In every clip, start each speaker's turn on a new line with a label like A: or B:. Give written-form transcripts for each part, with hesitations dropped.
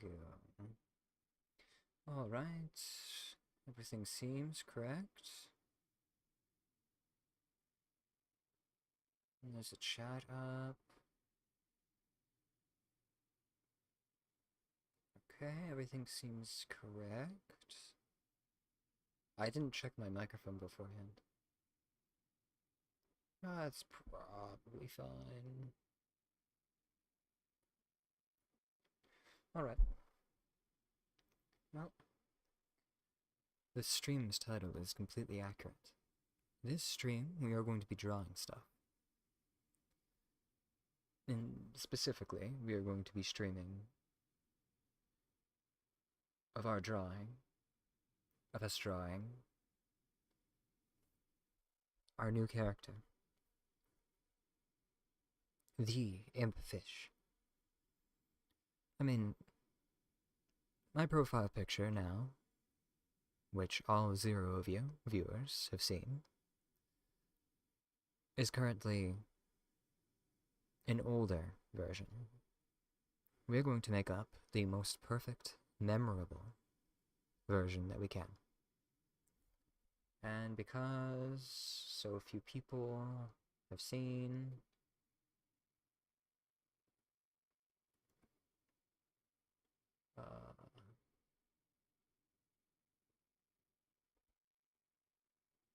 A: go. Alright. Everything seems correct. And there's a chat up. Okay, everything seems correct. I didn't check my microphone beforehand. That's probably fine. Alright. Well, this stream's title is completely accurate. This stream, we are going to be drawing stuff. And specifically, we are going to be streaming of our drawing, of us drawing our new character, the Impfish. I mean, my profile picture now, which all 0 of you viewers have seen, is currently an older version. We're going to make up the most perfect, memorable version that we can. And because so few people have seen,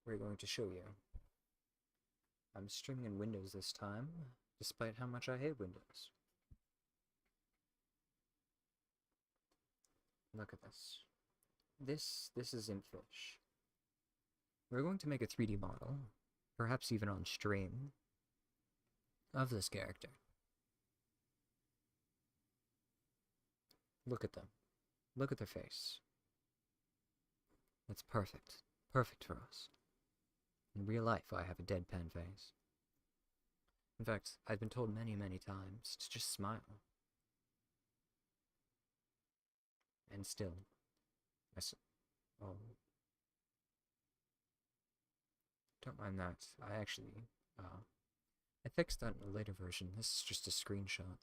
A: we're going to show you. I'm streaming in Windows this time, despite how much I hate Windows. Look at this. This is Impfish. We're going to make a 3D model, perhaps even on stream, of this character. Look at them. Look at their face. It's perfect. Perfect for us. In real life, I have a deadpan face. In fact, I've been told many, many times to just smile. And still, oh, don't mind that. I fixed that in a later version. This is just a screenshot.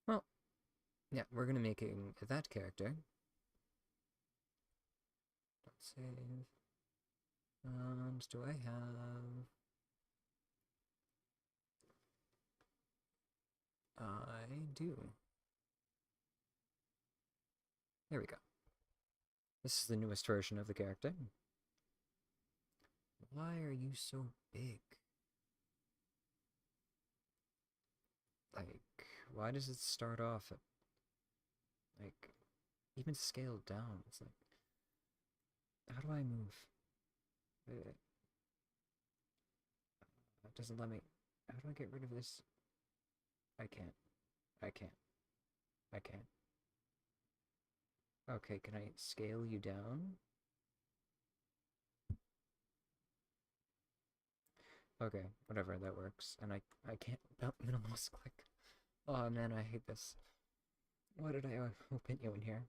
A: Well, yeah, we're gonna make that character. Don't save. And do I have... I do. There we go. This is the newest version of the character. Why are you so big? Like, why does it start off at, like, even scaled down? It's like, how do I move? It doesn't let me. How do I get rid of this? I can't. I can't. I can't. Okay, can I scale you down? Okay, whatever, that works. And I can't mouse click. Oh man, I hate this. Why did I open you in here?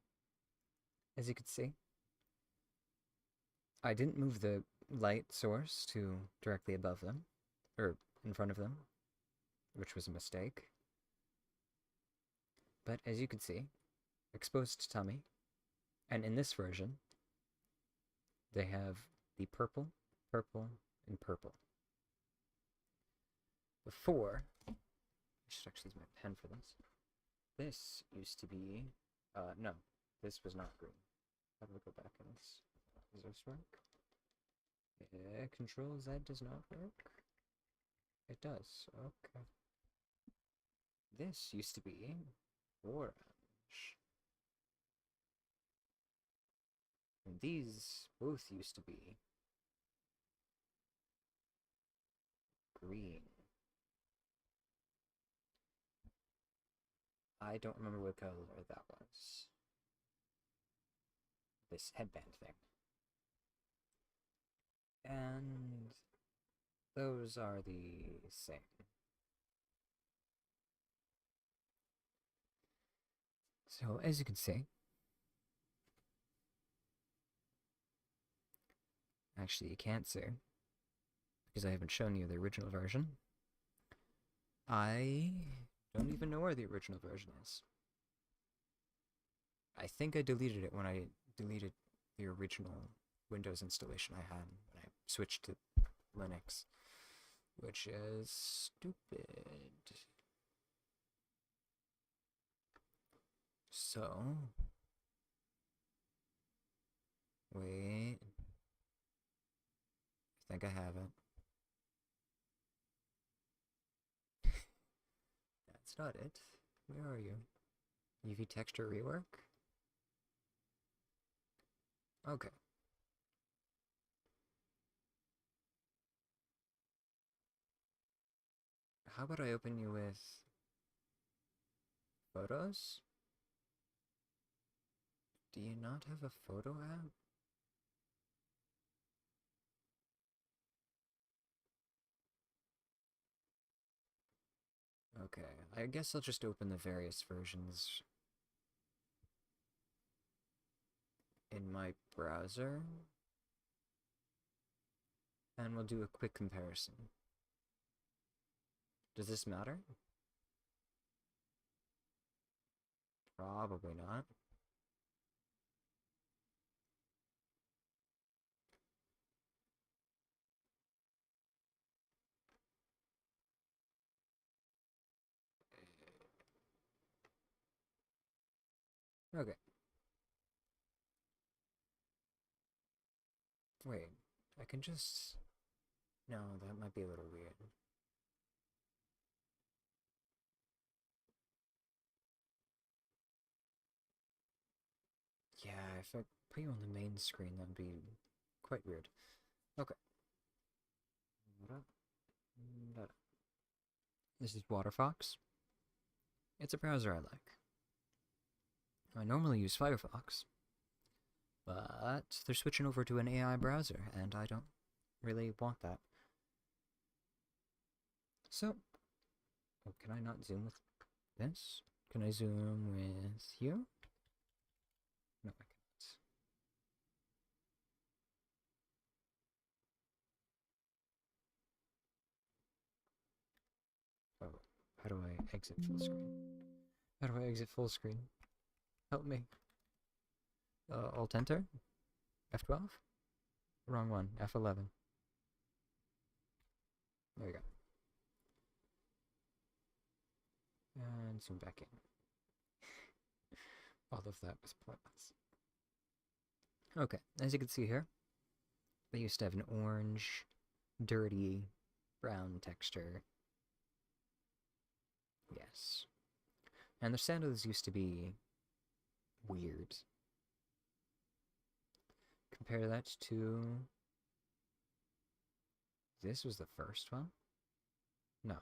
A: As you can see, I didn't move the light source to directly above them, or in front of them, which was a mistake. But as you can see, exposed tummy, and in this version, they have the purple, purple, and purple. Before, I should actually use my pen for this. This used to be, no, this was not green. How do I go back in this? Does this work? Yeah, Control Z does not work. It does, okay. This used to be orange. And these both used to be green. I don't remember what color that was. This headband thing. And those are the same. So, as you can see, actually you can't see, because I haven't shown you the original version. I don't even know where the original version is. I think I deleted it when I deleted the original Windows installation I had when I switched to Linux, which is stupid. So, wait, I think I have it. That's not it. Where are you? UV texture rework? Okay. How about I open you with photos? Do you not have a photo app? Okay, I guess I'll just open the various versions in my browser, and we'll do a quick comparison. Does this matter? Probably not. Okay. Wait, I can just... No, that might be a little weird. Yeah, if I put you on the main screen, that'd be quite weird. Okay. This is WaterFox. It's a browser I like. I normally use Firefox, but they're switching over to an AI browser, and I don't really want that. So, oh, can I not zoom with this? Can I zoom with you? No, I can't. Oh, how do I exit full screen? How do I exit full screen? Help me. Alt Enter? F12? Wrong one. F11. There we go. And zoom back in. All of that was pointless. Okay, as you can see here, they used to have an orange, dirty, brown texture. Yes. And the sandals used to be weird. Compare that to... This was the first one? No,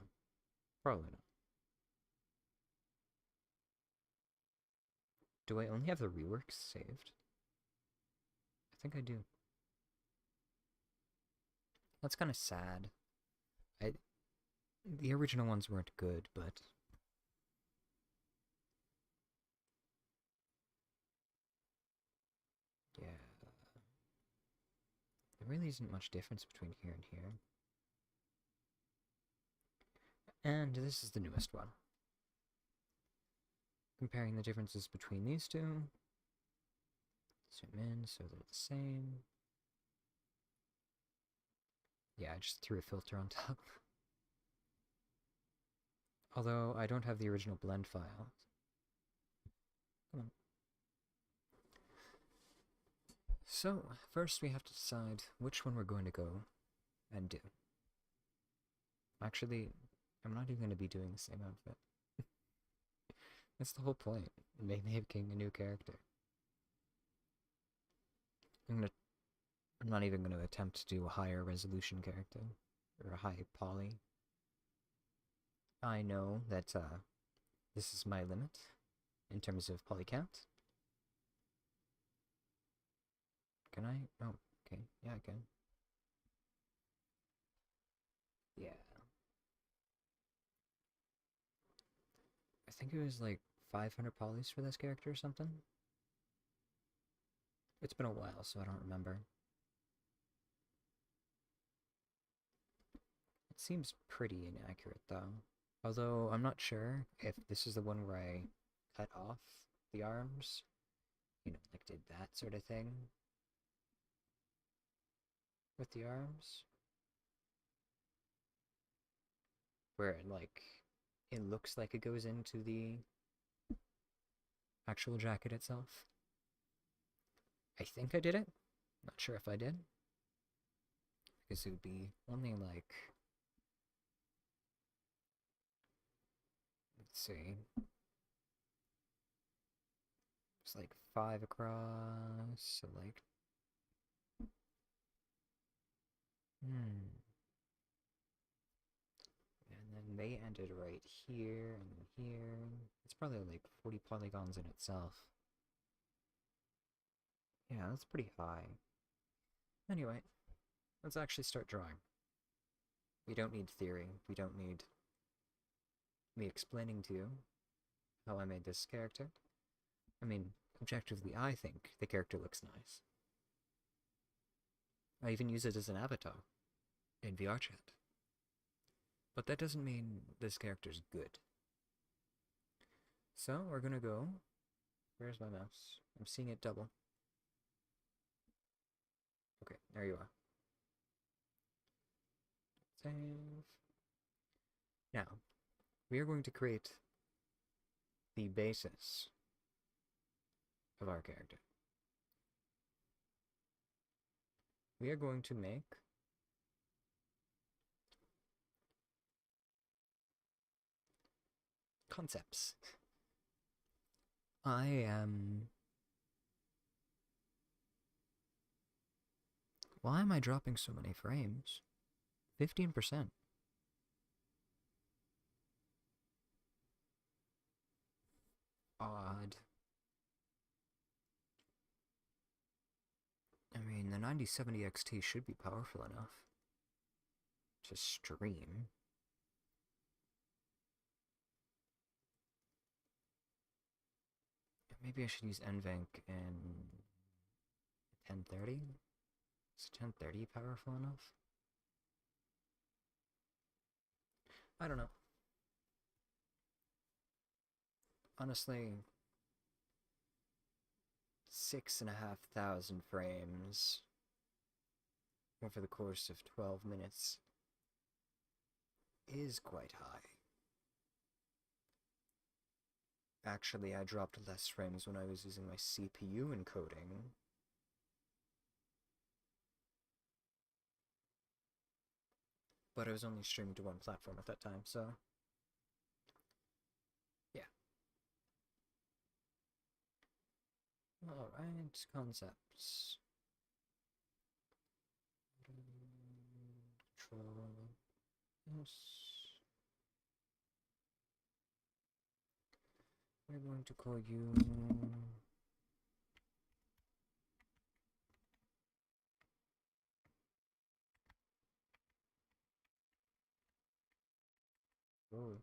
A: probably not. Do I only have the reworks saved? I think I do. That's kind of sad. The original ones weren't good, but... Yeah. There really isn't much difference between here and here. And this is the newest one. Comparing the differences between these two. Zoom in so they're the same. Yeah, I just threw a filter on top. Although I don't have the original blend file. Come on. So, first we have to decide which one we're going to go and do. Actually, I'm not even going to be doing the same outfit. That's the whole point. Making a new character. I'm not even going to attempt to do a higher resolution character. Or a high poly. I know that this is my limit in terms of poly count. Can I? Oh, okay. Yeah, I can. Yeah. I think it was like 500 polys for this character or something. It's been a while, so I don't remember. It seems pretty inaccurate, though. Although, I'm not sure if this is the one where I cut off the arms, like did that sort of thing with the arms, where it looks like it goes into the actual jacket itself. I think I did it. Not sure if I did. Because it would be only like, let's see, it's like 5 across, so like, and then they ended right here and here. It's probably like 40 polygons in itself. Yeah, that's pretty high. Anyway, let's actually start drawing. We don't need theory. We don't need me explaining to you how I made this character. I mean, objectively, I think the character looks nice. I even use it as an avatar in VR chat. But that doesn't mean this character's good. So, we're gonna go... Where's my mouse? I'm seeing it double. Okay, there you are. Save. Now, we are going to create the basis of our character. We are going to make concepts. I am... Why am I dropping so many frames? 15%. Odd. I mean, the 9070 XT should be powerful enough to stream. Maybe I should use NVENC in 1030? Is 1030 powerful enough? I don't know. Honestly, 6,500 frames over the course of 12 minutes is quite high. Actually, I dropped less frames when I was using my CPU encoding. But I was only streaming to one platform at that time, so... yeah. Alright, concepts. Control. Yes. We're going to call you... Oh.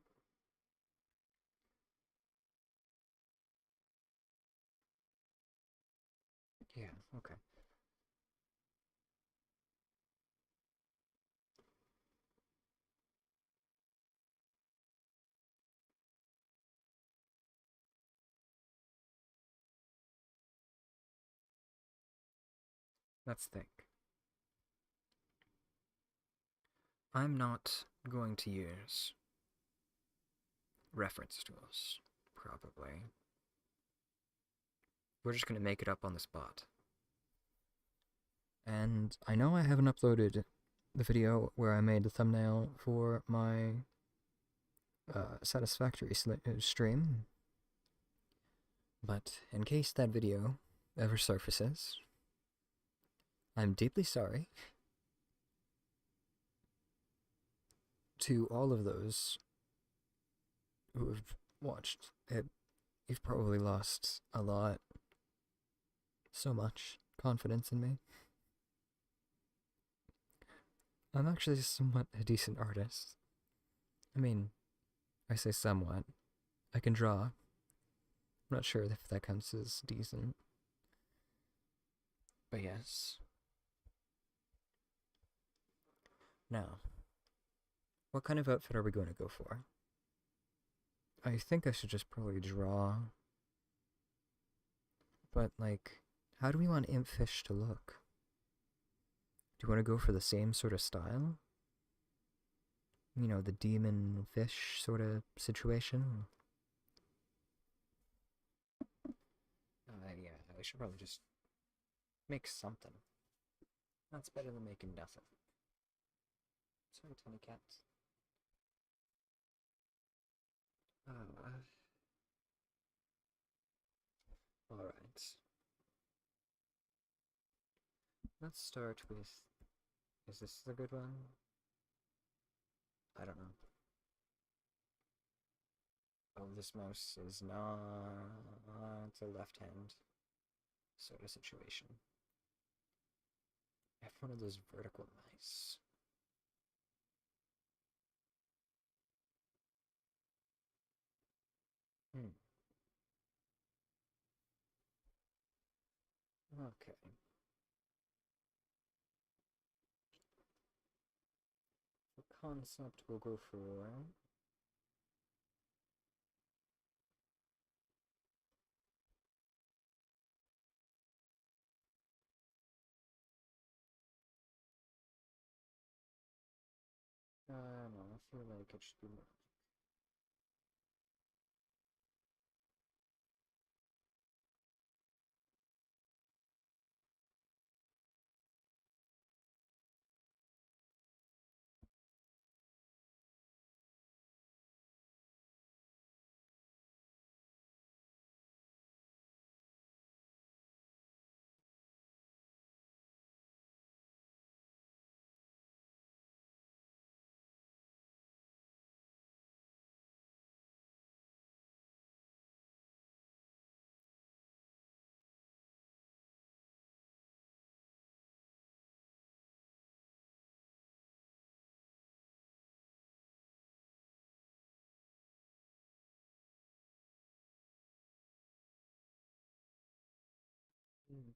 A: Yeah, okay. Let's think. I'm not going to use reference tools, probably. We're just going to make it up on the spot. And I know I haven't uploaded the video where I made the thumbnail for my Satisfactory stream, but in case that video ever surfaces, I'm deeply sorry to all of those who have watched it. You've probably lost a lot, so much confidence in me. I'm actually somewhat a decent artist. I mean, I say somewhat. I can draw. I'm not sure if that counts as decent. But yes. Now, what kind of outfit are we going to go for? I think I should just probably draw But, like, how do we want Impfish to look? Do you want to go for the same sort of style? You know, the demon fish sort of situation? Yeah, I should probably just make something. That's better than making nothing. Sorry, tiny cats. Uh, Alright. Let's start with... Is this the good one? I don't know. Oh, this mouse is not a left hand sort of situation. I have one of those vertical mice. Hmm. Okay. The concept we'll go for... no, I feel like it should be more. Hmm.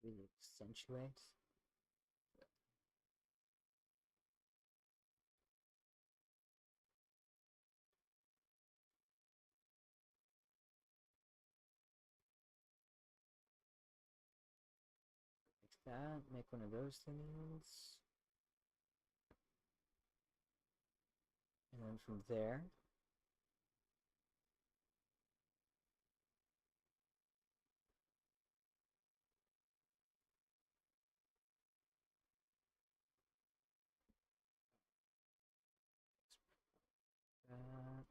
A: Really accentuate. Like that. Make one of those things. And then from there, that.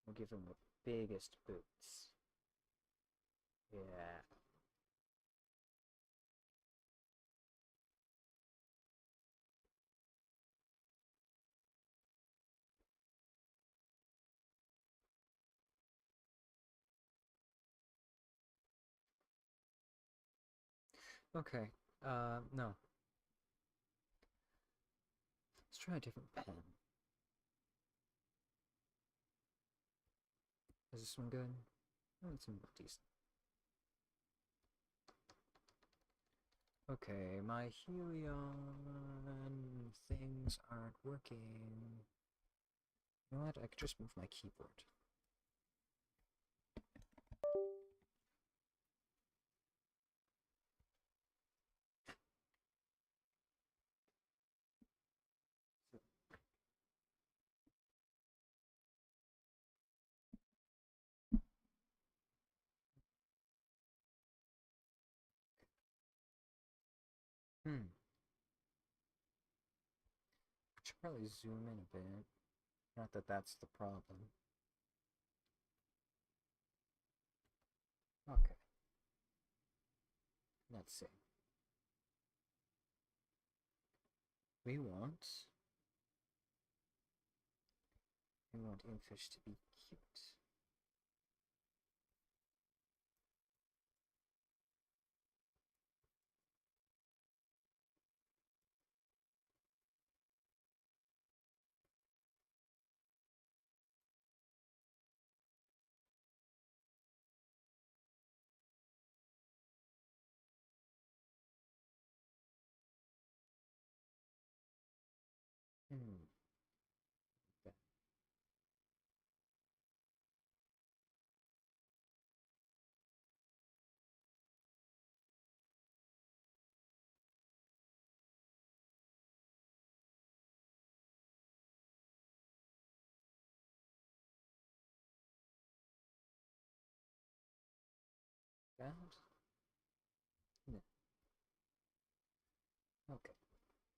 A: We'll give him the biggest boots. Yeah. Okay. No. Let's try a different pen. Is this one good? Oh, it's decent. Okay, my Helion things aren't working. You know what? I could just move my keyboard. Hmm. Should probably zoom in a bit. Not that that's the problem. Okay. Let's see. We want Impfish to be cute. Bad? No. Okay.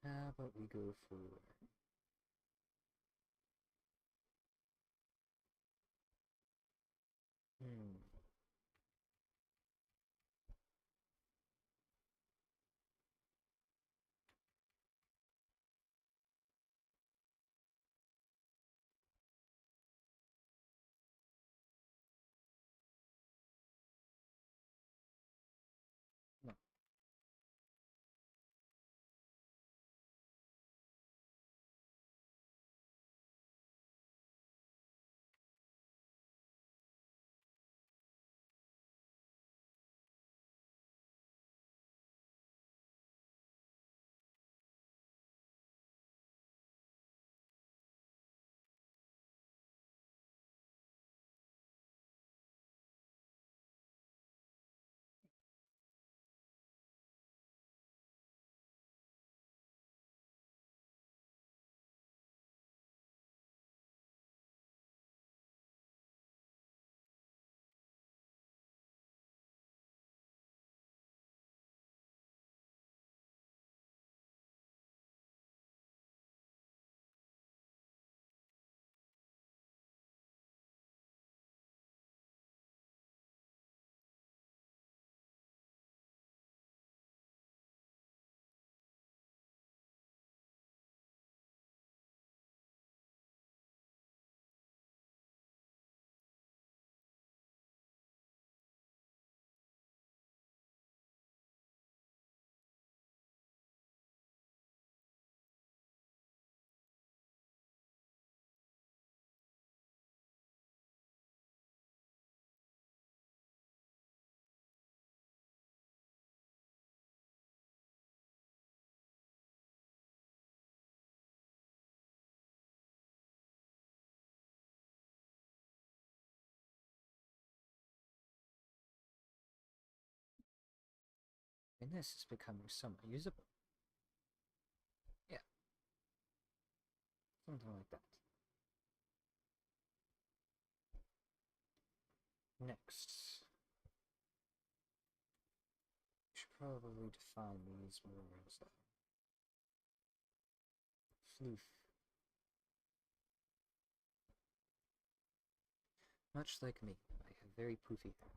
A: How about we go for... Hmm. No. And this is becoming somewhat usable. Yeah, something like that. Next, we should probably define these more as floof. Much like me, I have very poofy hair.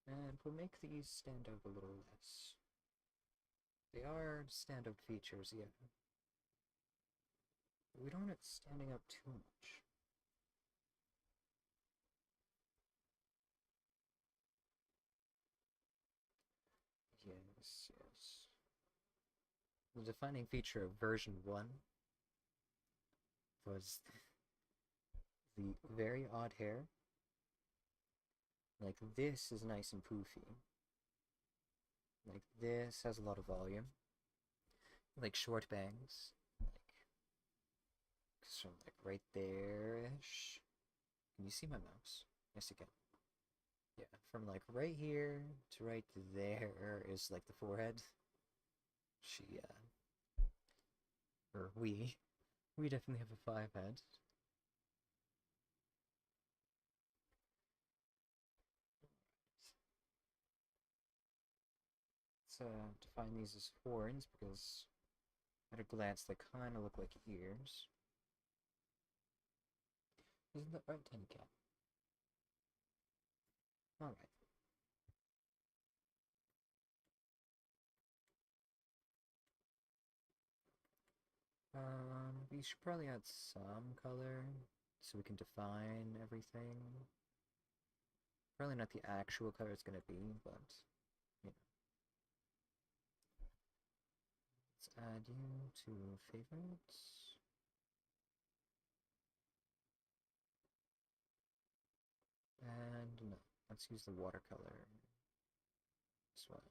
A: And we'll make these stand out a little less. They are standout features, yeah. But we don't want it standing out too much. Yes, yes. The defining feature of version 1 was the very odd hair. Like, this is nice and poofy. Like, this has a lot of volume. Like, short bangs. Like, so, like, right there-ish. Can you see my mouse? Yes, you can. Yeah, from, like, right here to right there is, like, the forehead. Or we definitely have a 5 head. Let's define these as horns because at a glance they kind of look like ears. Isn't that right, Tin Cat? Alright. We should probably add some color so we can define everything. Probably not the actual color it's gonna be, but you know. Let's add you to favorites. And no, let's use the watercolor as well.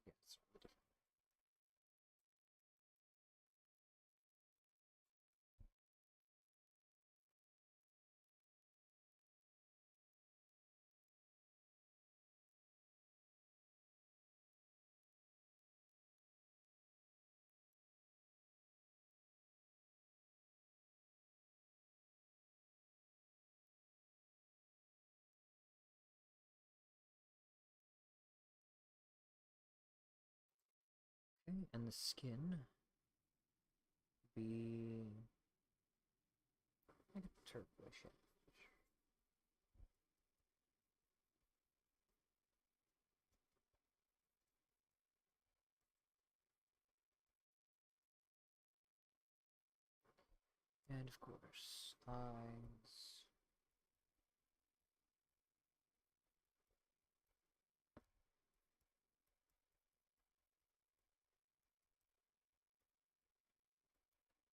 A: Yes, and the skin be like a turquoise shade. And of course, eyes.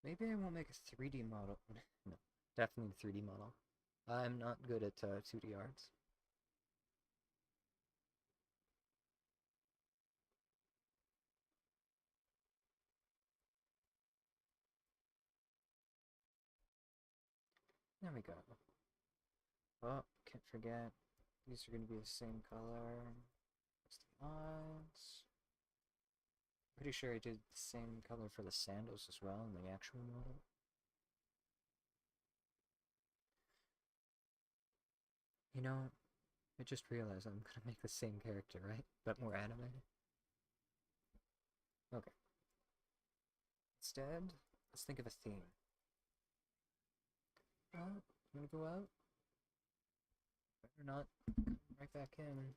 A: Maybe I won't make a 3D model. No, definitely a 3D model. I'm not good at 2D arts. There we go. Oh, can't forget. These are going to be the same color as the eyes. Pretty sure I did the same color for the sandals as well in the actual model. You know, I just realized I'm gonna make the same character, right? But more animated. Okay. Instead, let's think of a theme. Oh, you wanna go out? Better not. Come right back in.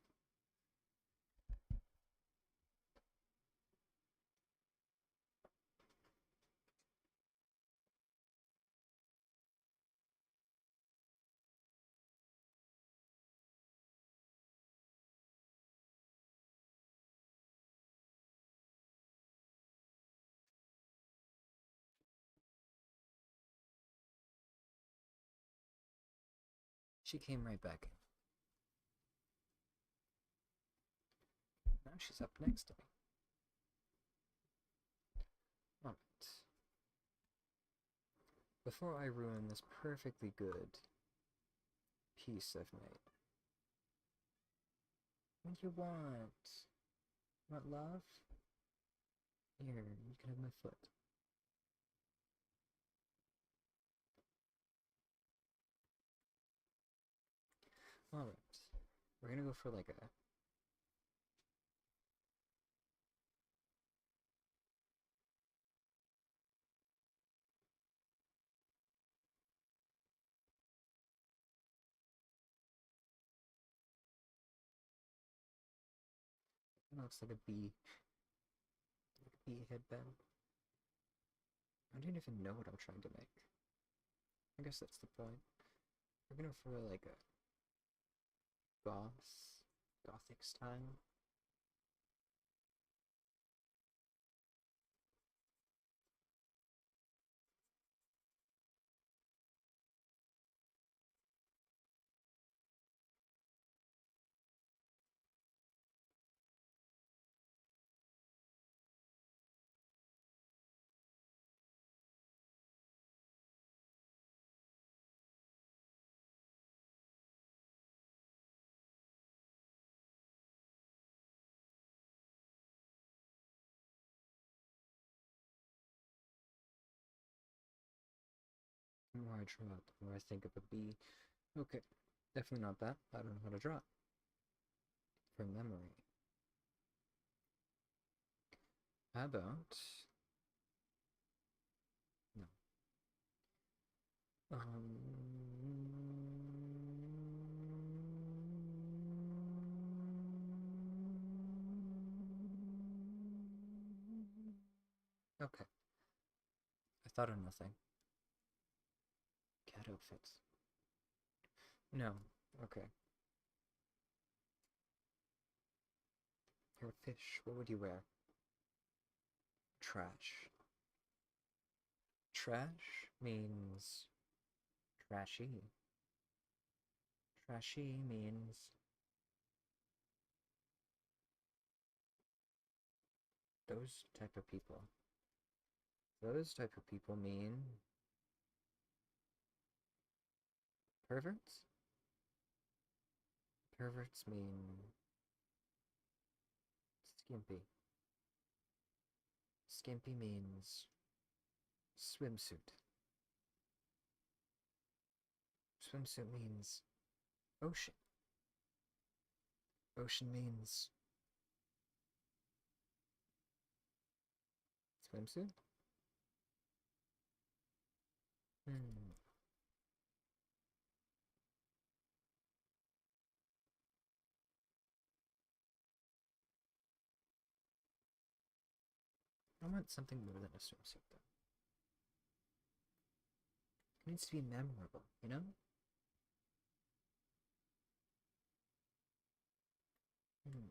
A: She came right back in. Now she's up next to me. Alright. Before I ruin this perfectly good piece I've made. What do you want? Want love? Here, you can have my foot. Alright. We're gonna go for like a looks like a bee. Like a bee headband. I don't even know what I'm trying to make. I guess that's the point. We're gonna for like a gothic style. The more I draw it, the more I think of a bee. Okay, definitely not that. I don't know how to draw it. From memory. How about... No. Okay. I thought of nothing. Cat outfits. No. Okay. You're a fish. What would you wear? Trash. Trash means trashy. Trashy means those type of people. Those type of people mean perverts? Perverts mean skimpy. Skimpy means swimsuit. Swimsuit means ocean. Ocean means Swimsuit? Hmm. I want something more than a swimsuit, though. It needs to be memorable, you know? Hmm.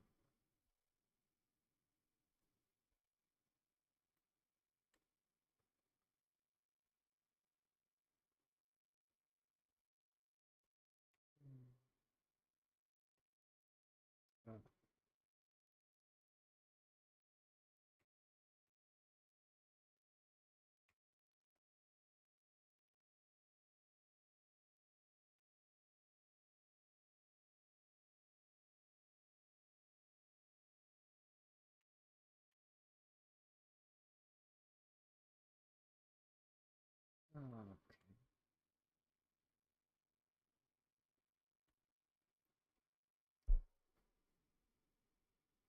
A: Hmm. Oh. Oh, okay.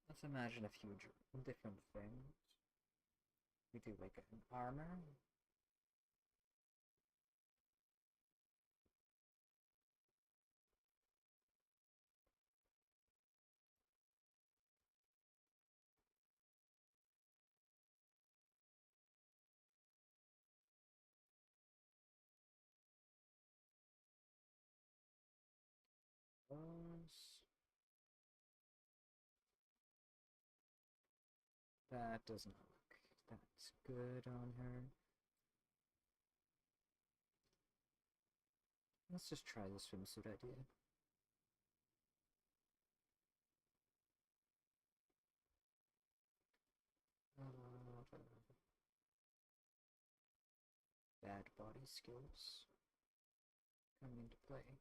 A: Let's imagine a few different things. We do like an armor. Those. That does not look that's good on her. Let's just try the swimsuit idea. Bad body skills come into play.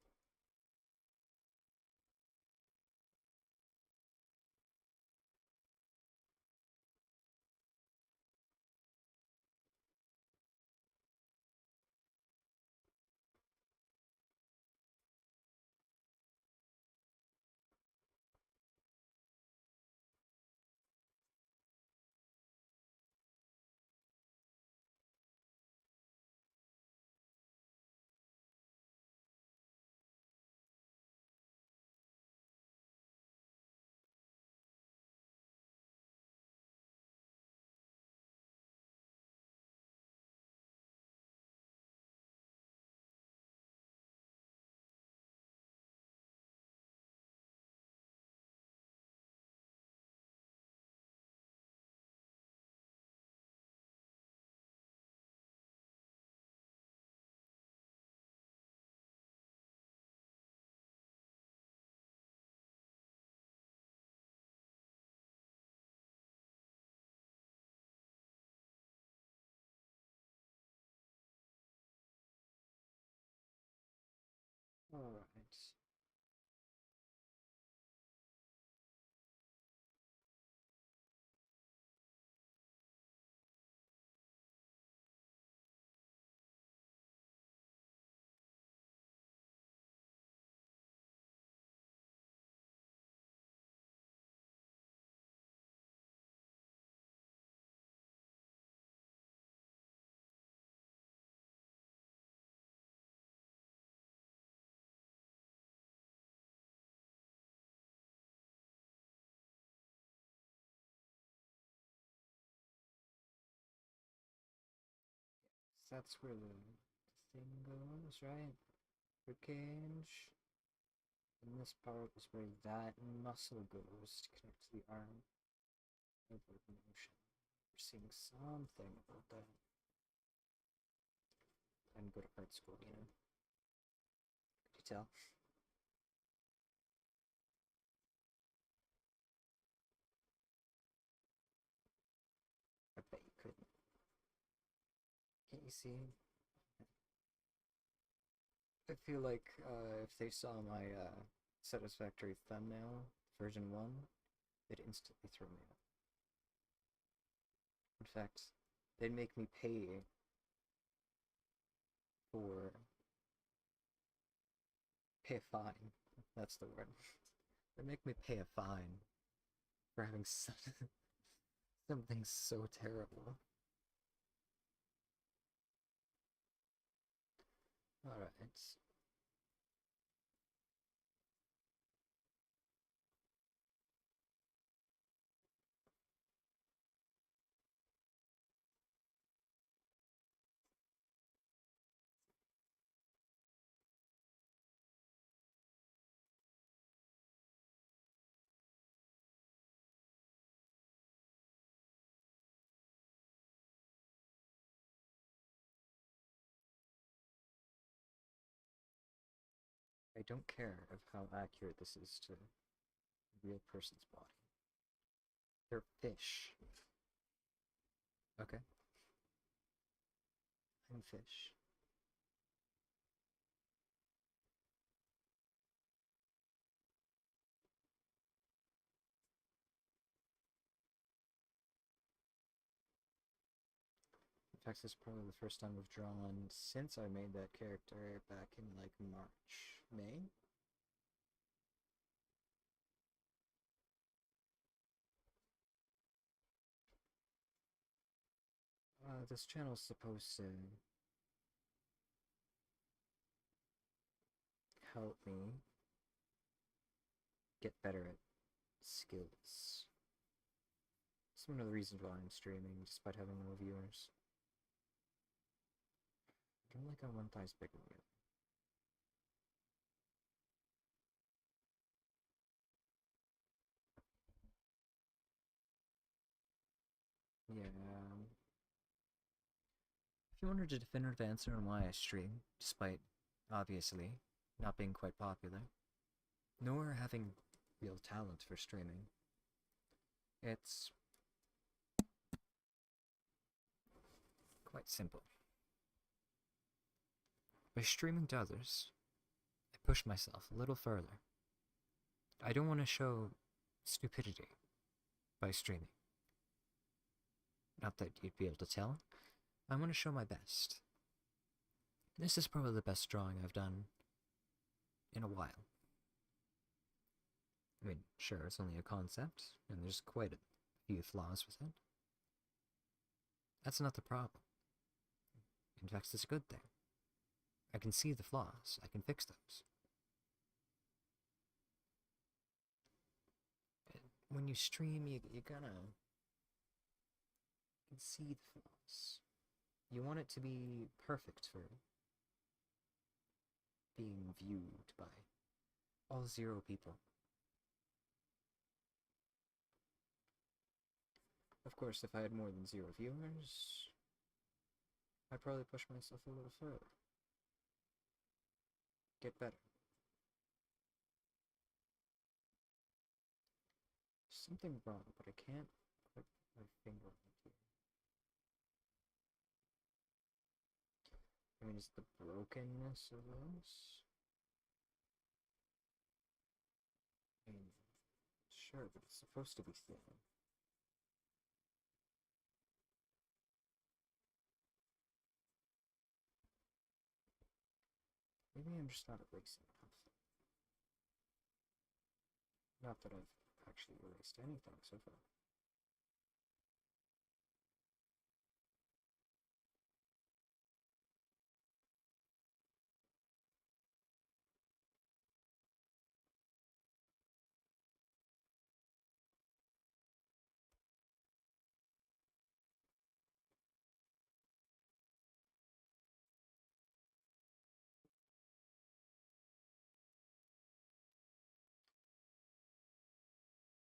A: Alright. So that's where the thing goes, right? Ribcage. And this part is where that muscle goes to connect to the arm of motion. We're seeing something about that. I didn't go to art school, you know. Could you tell? I bet you couldn't. Can't you see? I feel like if they saw my satisfactory thumbnail version 1, they'd instantly throw me out. In fact, they'd make me for pay a fine. That's the word. They make me pay a fine for having something so terrible. I don't care of how accurate this is to a real person's body. They're fish. Okay. I'm fish. In fact, this is probably the first time we've drawn since I made that character back in like March, May. This channel is supposed to help me get better at skills. It's one of the reasons why I'm streaming, despite having no viewers. I'm like a one thighs bigger than you. Yeah. If you wanted a definitive answer on why I stream, despite, obviously, not being quite popular, nor having real talent for streaming, it's quite simple. By streaming to others, I push myself a little further. I don't want to show stupidity by streaming. Not that you'd be able to tell. I want to show my best. This is probably the best drawing I've done in a while. I mean, sure, it's only a concept, and there's quite a few flaws with it. That's not the problem. In fact, it's a good thing. I can see the flaws. I can fix those. When you stream, you gotta... You can see the flaws. You want it to be perfect for being viewed by all 0 people. Of course, if I had more than 0 viewers, I'd probably push myself a little further. Get better. Something wrong, but I can't put my finger on it here. I mean, is the brokenness of this? I mean, sure, but it's supposed to be thin. Maybe I'm just not erasing enough. Not that I've actually erased anything so far.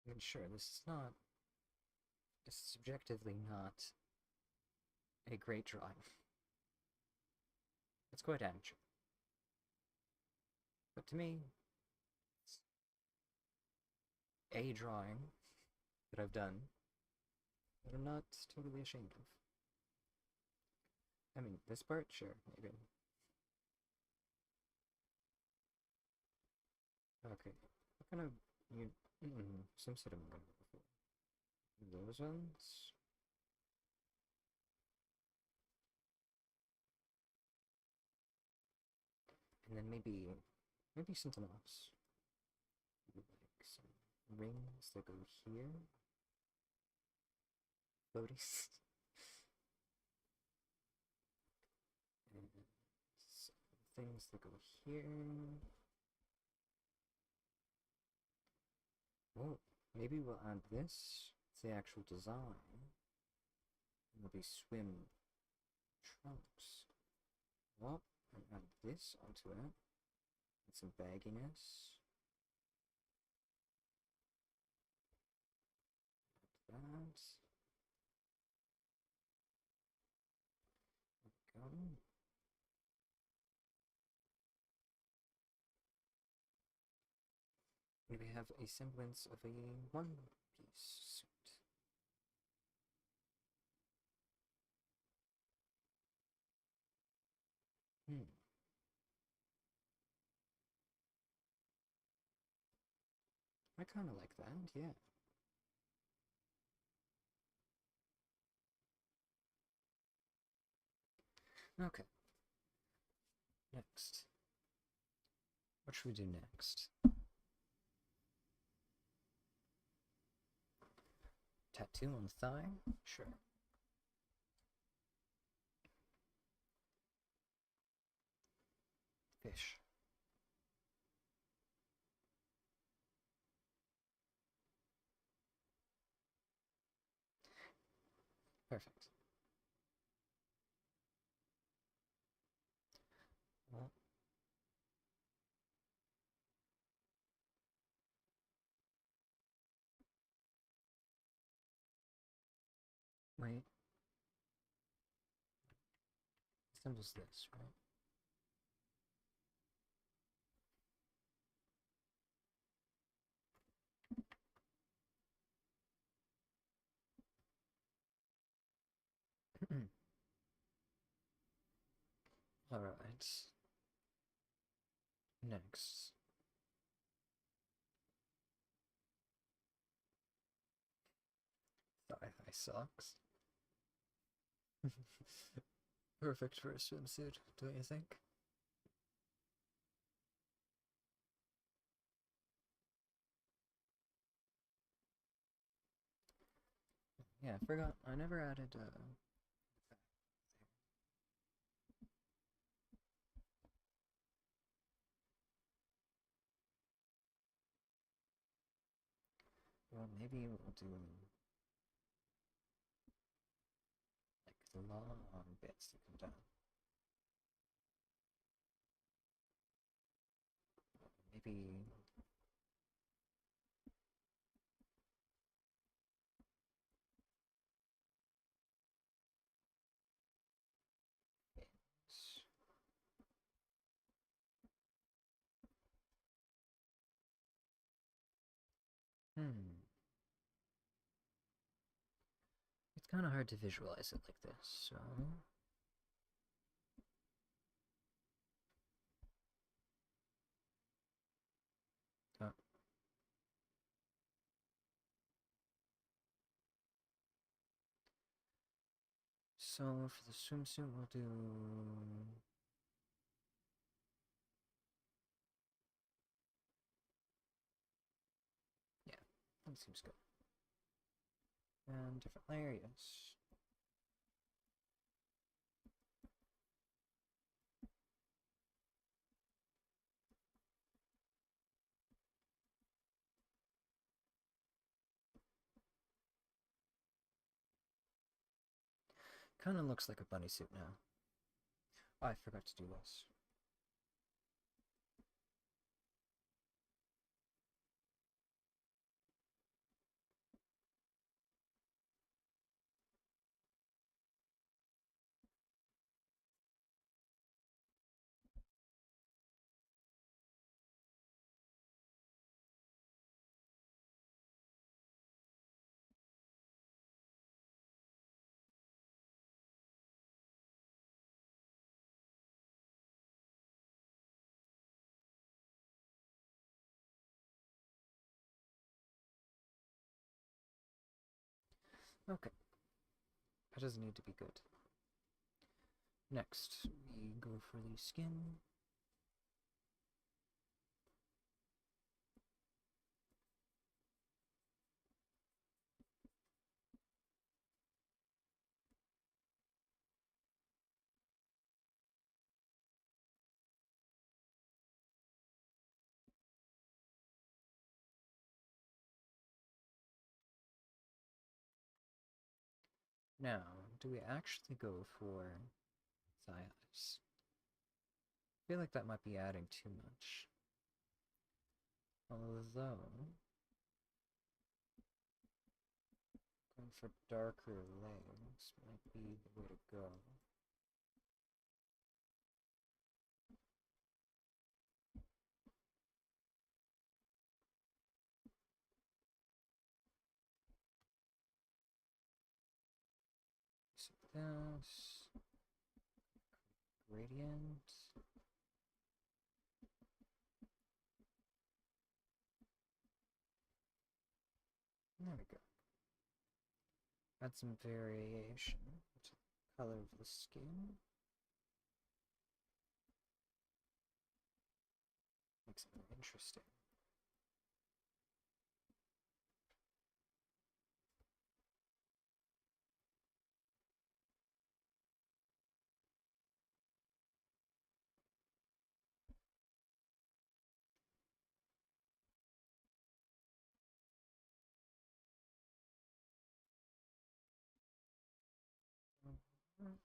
A: I mean, sure, this is subjectively not a great drawing. It's quite amateur. But to me, it's a drawing that I've done that I'm not totally ashamed of. I mean, this part, sure, maybe. Okay, what kind of some sort of one before. Those ones. And then maybe something else. Maybe like some rings that go here. Floaties. And things that go here. Oh, maybe we'll add this to the actual design. It'll be swim trunks. Well, and add this onto it. With some bagginess. Add that. There we go. And we have a semblance of a one-piece suit. I kind of like that, yeah. Okay. Next. What should we do next? Tattoo on the thigh? Sure. Fish. Perfect. Well, wait. Resembles this, right? Alright. Next. Thigh socks. Perfect for a swimsuit, don't you think? Yeah, I forgot. I never added well, maybe we'll do like the long bits that come down. Maybe it's it's kind of hard to visualize it like this, so oh. So for the swimsuit, we'll do yeah, that seems good. And different layer, yes. Kind of looks like a bunny suit now. Oh, I forgot to do this. Okay. That doesn't need to be good. Next, we go for the skin. Now, do we actually go for thighs? I feel like that might be adding too much. Although, going for darker legs might be the way to go. So this gradient. There we go. Add some variation to the color of the skin. Makes it more interesting. Alright.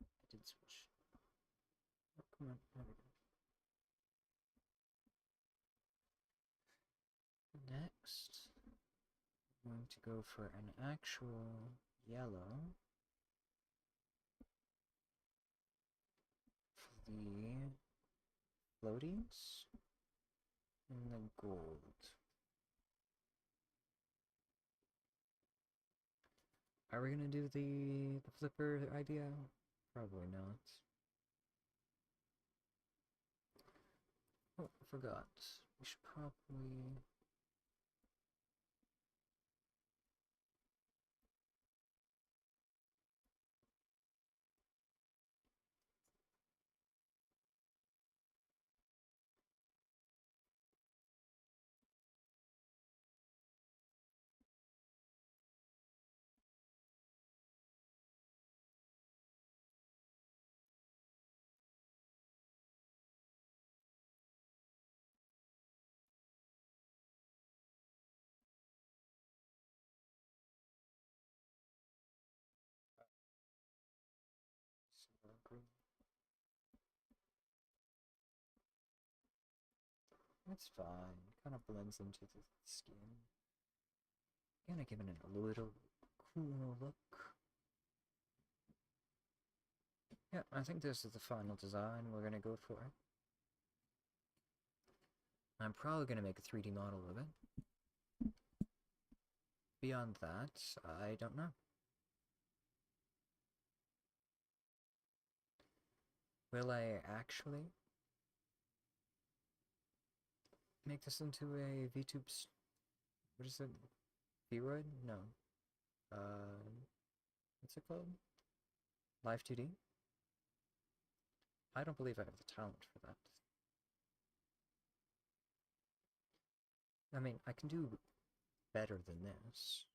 A: I did switch. Oh, come on. There we go. Next, I'm going to go for an actual yellow for the floaties and the gold. Are we gonna do the flipper idea? Probably not. Oh, I forgot. We should probably... green. It's fine. Kind of blends into the skin. Kind of giving it a little cool look. Yeah, I think this is the final design we're gonna go for. I'm probably gonna make a 3D model of it. Beyond that, I don't know. Will I actually make this into a VTube? What is it? Vroid? No. What's it called? Live 2D? I don't believe I have the talent for that. I mean, I can do better than this,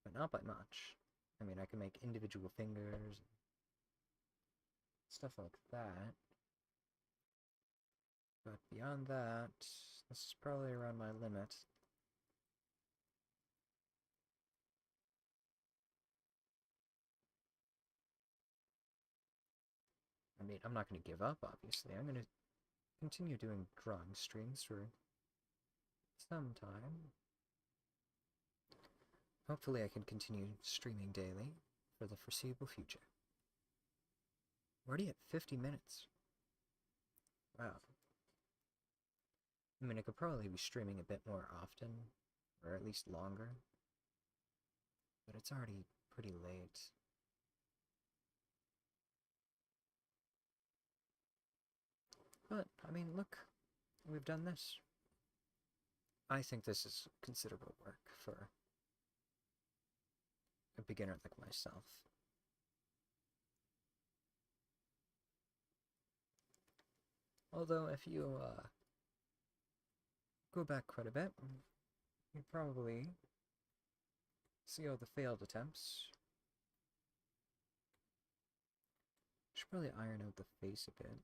A: but not by much. I mean, I can make individual fingers, stuff like that. But beyond that, this is probably around my limit. I mean, I'm not going to give up, obviously. I'm going to continue doing drawing streams for some time. Hopefully I can continue streaming daily for the foreseeable future. We're already at 50 minutes. Wow. I mean, I could probably be streaming a bit more often, or at least longer. But it's already pretty late. But, I mean, look, we've done this. I think this is considerable work for a beginner like myself. Although, if you go back quite a bit, you probably see all the failed attempts. Should probably iron out the face a bit.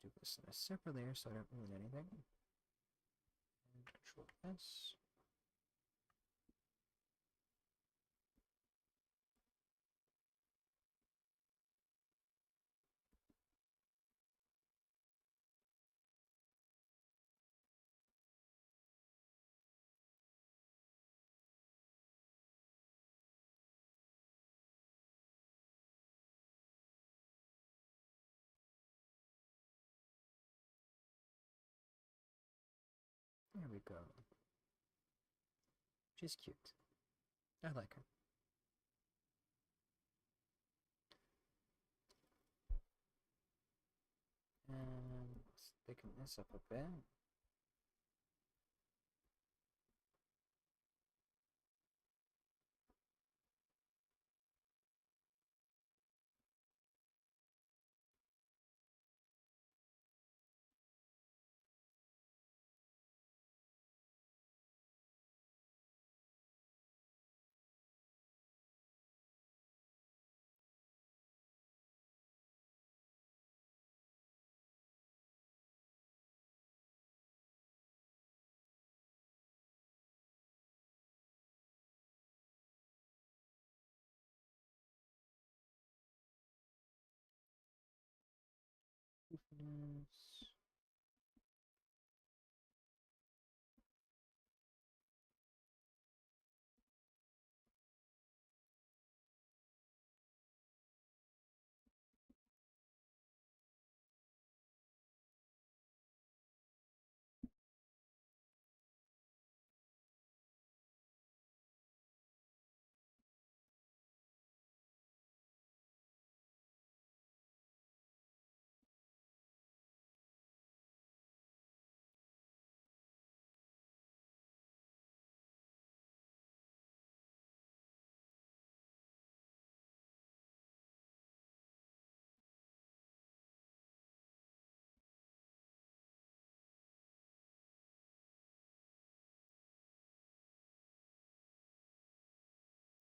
A: Do this in a separate layer so I don't ruin anything. And Control S. There we go. She's cute. I like her. And let's thicken this up a bit. Goofiness.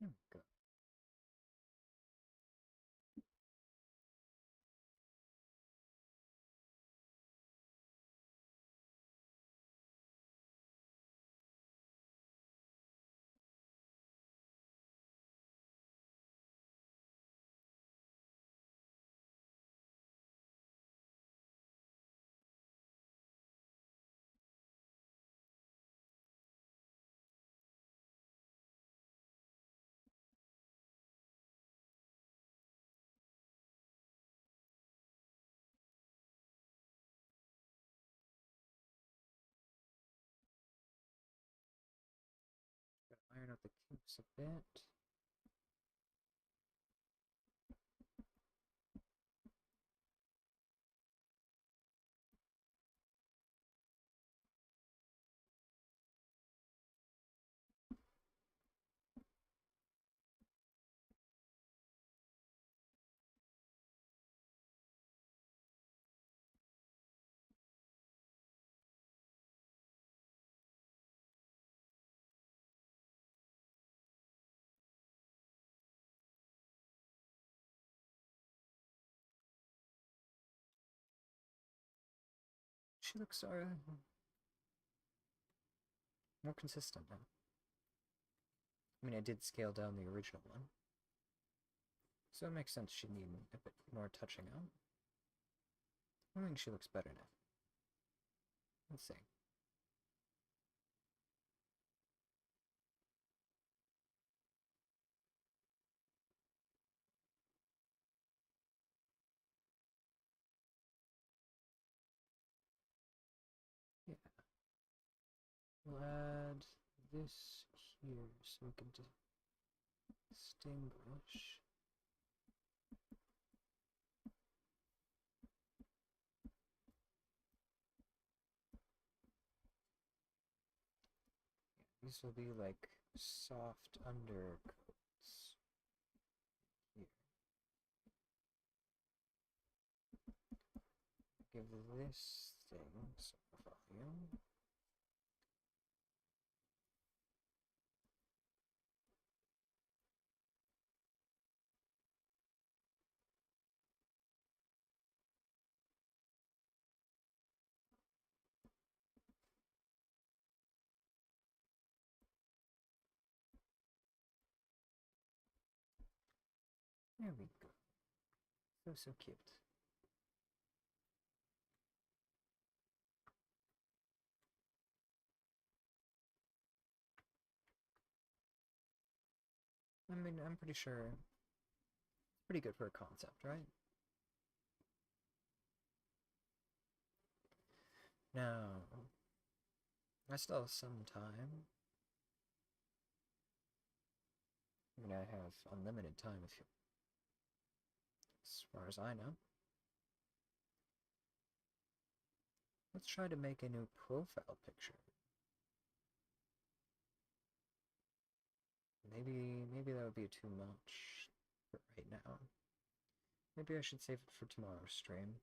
A: There we go. Gotta iron out the kinks a bit. She looks more consistent now. I mean, I did scale down the original one, so it makes sense she'd need a bit more touching up. I think she looks better now. Let's see. Yeah. We'll add this here so we can distinguish. These will be like soft undercoats here. Give this thing some volume. There we go. So cute. I mean, I'm pretty sure it's pretty good for a concept, right? Now, I still have some time. I mean, I have unlimited time if you, as far as I know. Let's try to make a new profile picture. Maybe that would be too much for right now. Maybe I should save it for tomorrow's stream.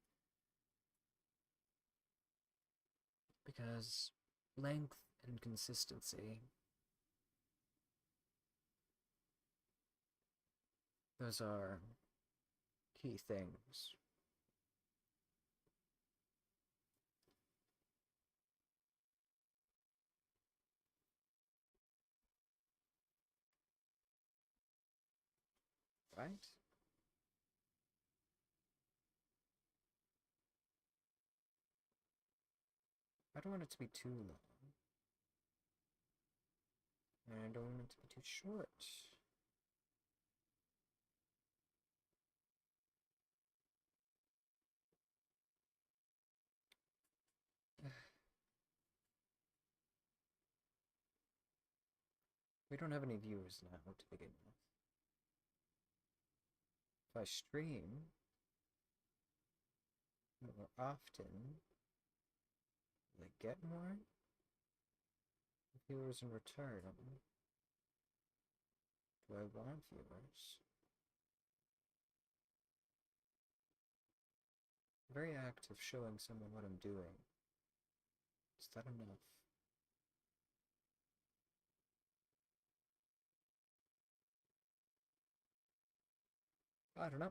A: Because length and consistency, those are key things. Right? I don't want it to be too long. And I don't want it to be too short. We don't have any viewers now to begin with. If I stream more often, will I get more viewers in return? Do I want viewers? Very active showing someone what I'm doing. Is that enough? I don't know.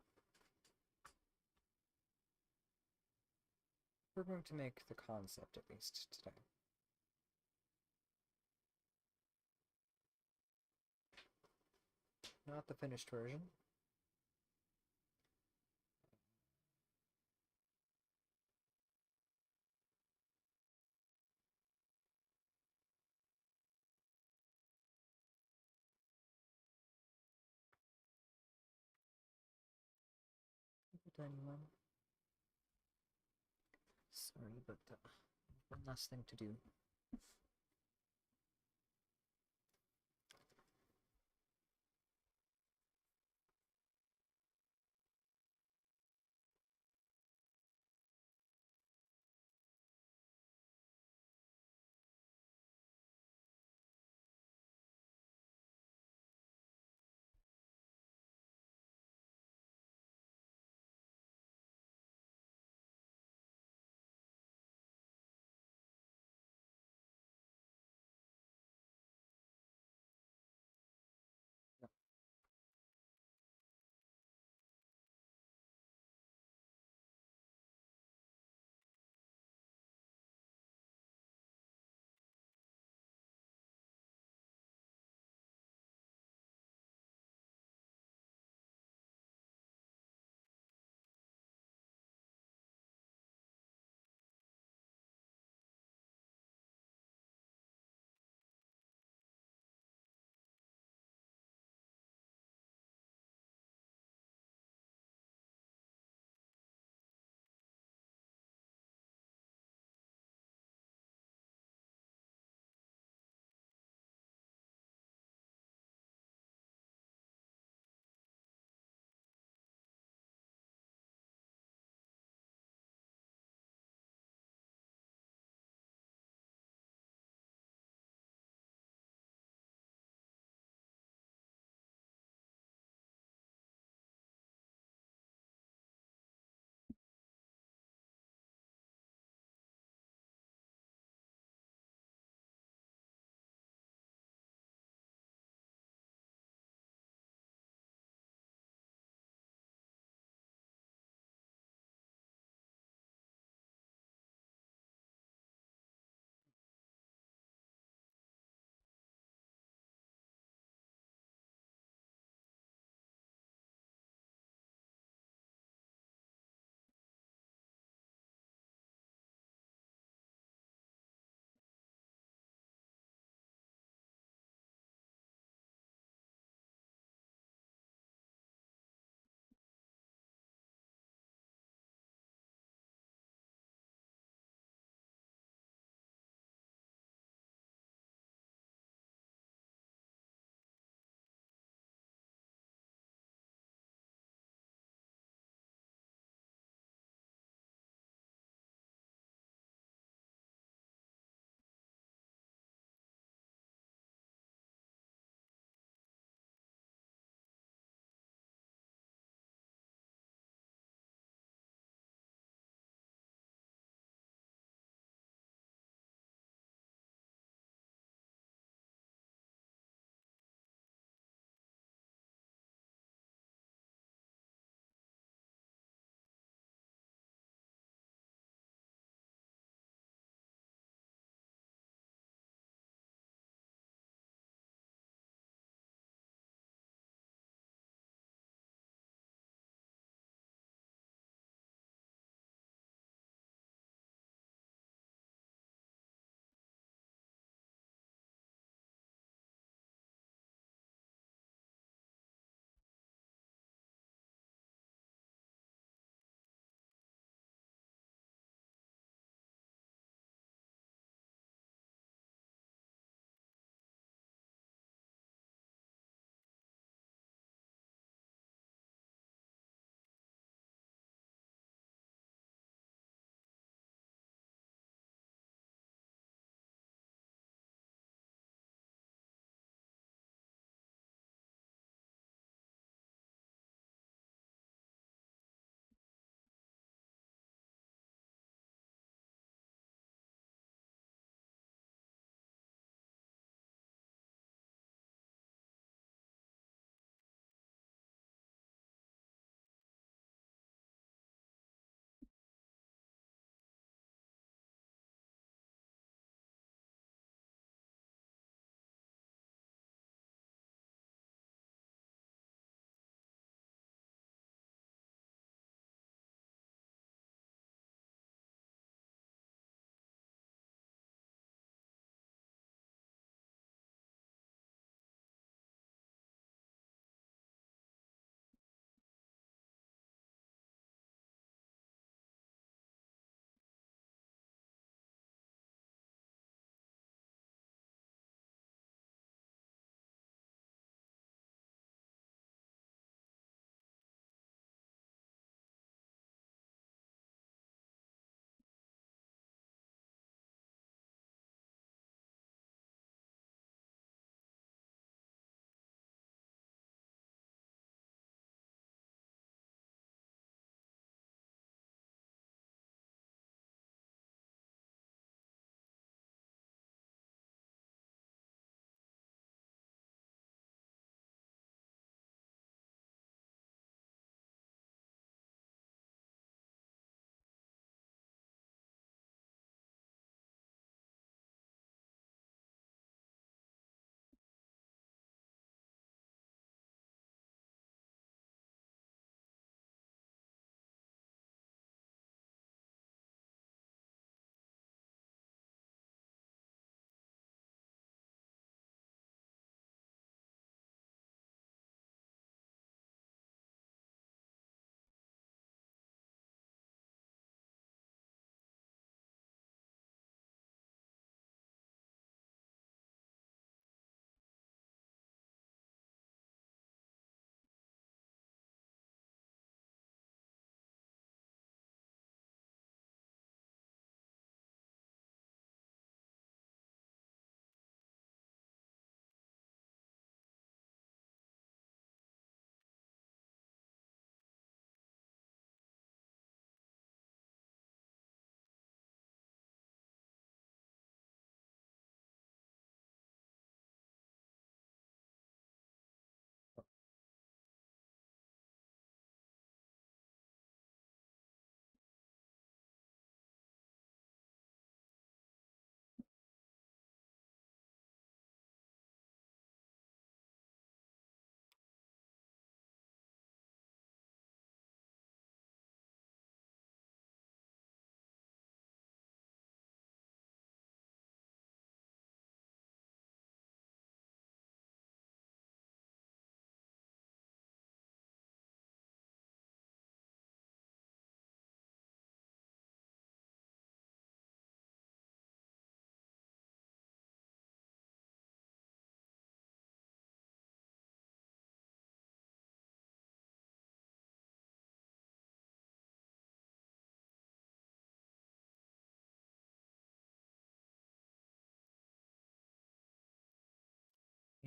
A: We're going to make the concept at least today. Not the finished version. Anyone? Sorry, but one last thing to do.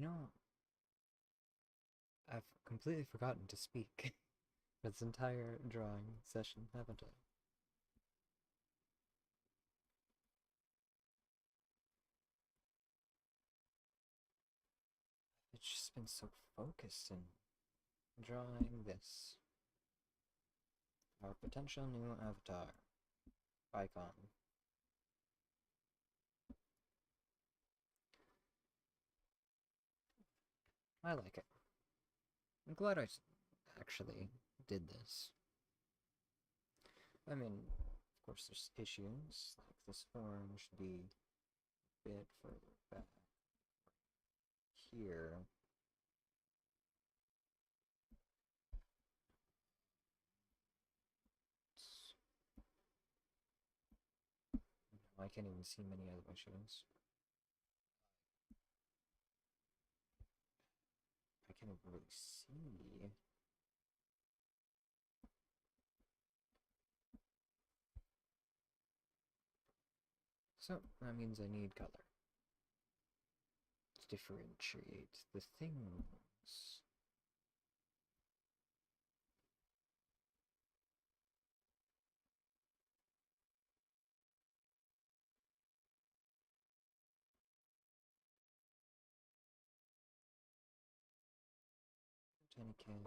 A: You know, I've completely forgotten to speak for this entire drawing session, haven't I? It's just been so focused in drawing this. Our potential new avatar. Icon. I like it. I'm glad I actually did this. I mean, of course there's issues, like this form should be a bit further back here. I can't even see many other issues. I can't even really see. So, that means I need color to differentiate the things. Tiny can.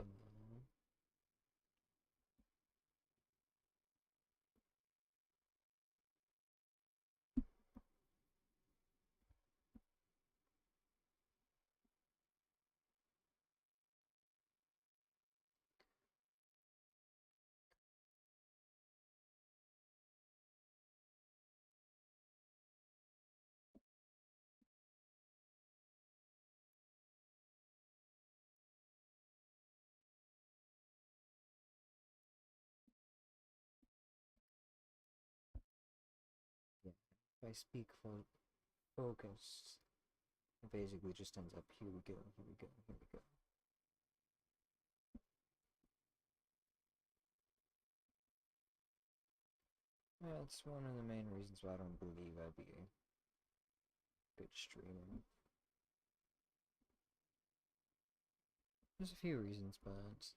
A: Yeah. If I speak for focus, it basically just ends up here we go, here we go, here we go. Yeah, it's one of the main reasons why I don't believe I'd be a good streamer. There's a few reasons, but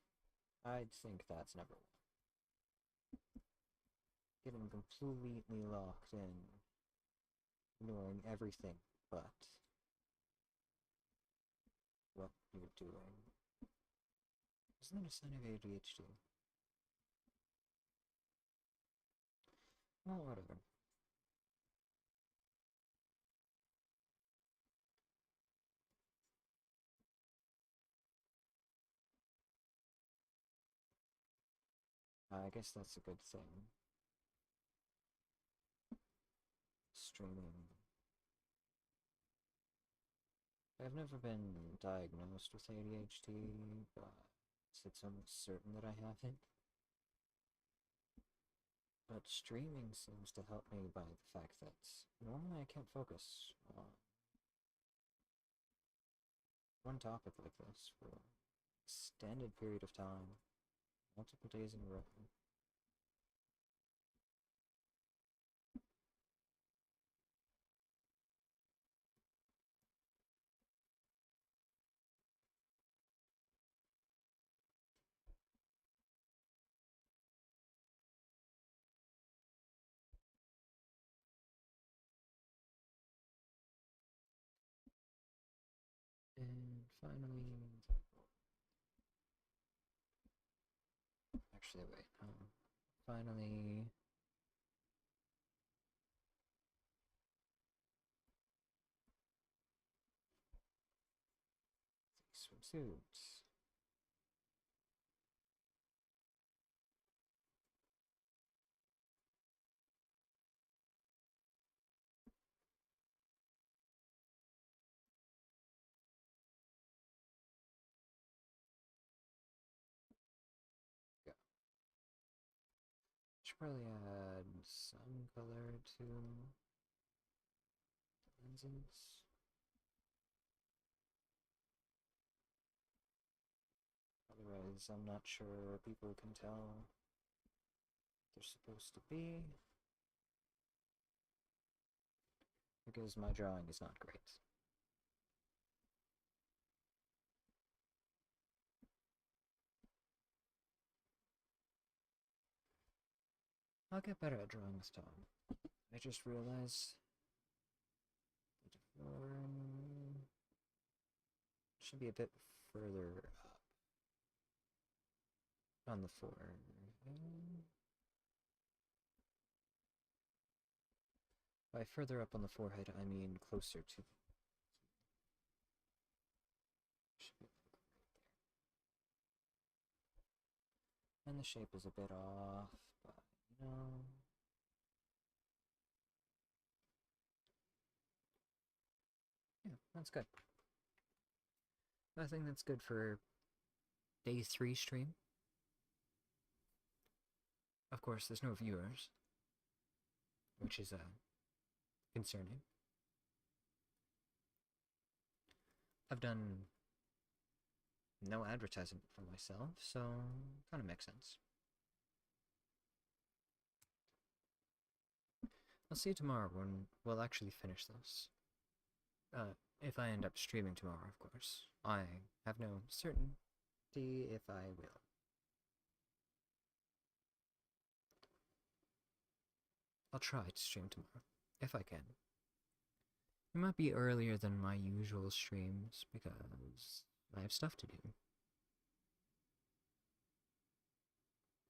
A: I'd think that's number one. Getting completely locked in, knowing everything but what you're doing. Isn't that a sign of ADHD? Well, whatever. I guess that's a good thing. Streaming. I've never been diagnosed with ADHD, but it's almost certain that I haven't. But streaming seems to help me by the fact that normally I can't focus on one topic like this for an extended period of time, multiple days in a row. And finally, actually, wait, finally, swimsuits. Go. Should probably add some color to the lenses. Otherwise, I'm not sure people can tell what they're supposed to be. Because my drawing is not great. I'll get better at drawing this time. I just realized the deform should be a bit further up on the forehead. By further up on the forehead, I mean closer to. Should be right there. And the shape is a bit off, but you know. Yeah, that's good. I think that's good for day 3 stream. Of course, there's no viewers, which is concerning. I've done no advertising for myself, so kind of makes sense. I'll see you tomorrow when we'll actually finish this. If I end up streaming tomorrow, of course. I have no certainty if I will. I'll try to stream tomorrow, if I can. It might be earlier than my usual streams, because I have stuff to do.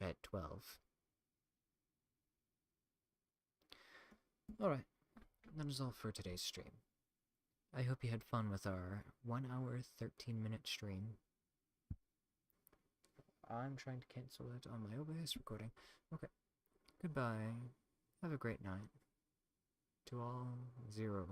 A: At 12. Alright, that is all for today's stream. I hope you had fun with our 1 hour, 13-minute stream. I'm trying to cancel it on my OBS recording. Okay, goodbye. Have a great night. To all, 0.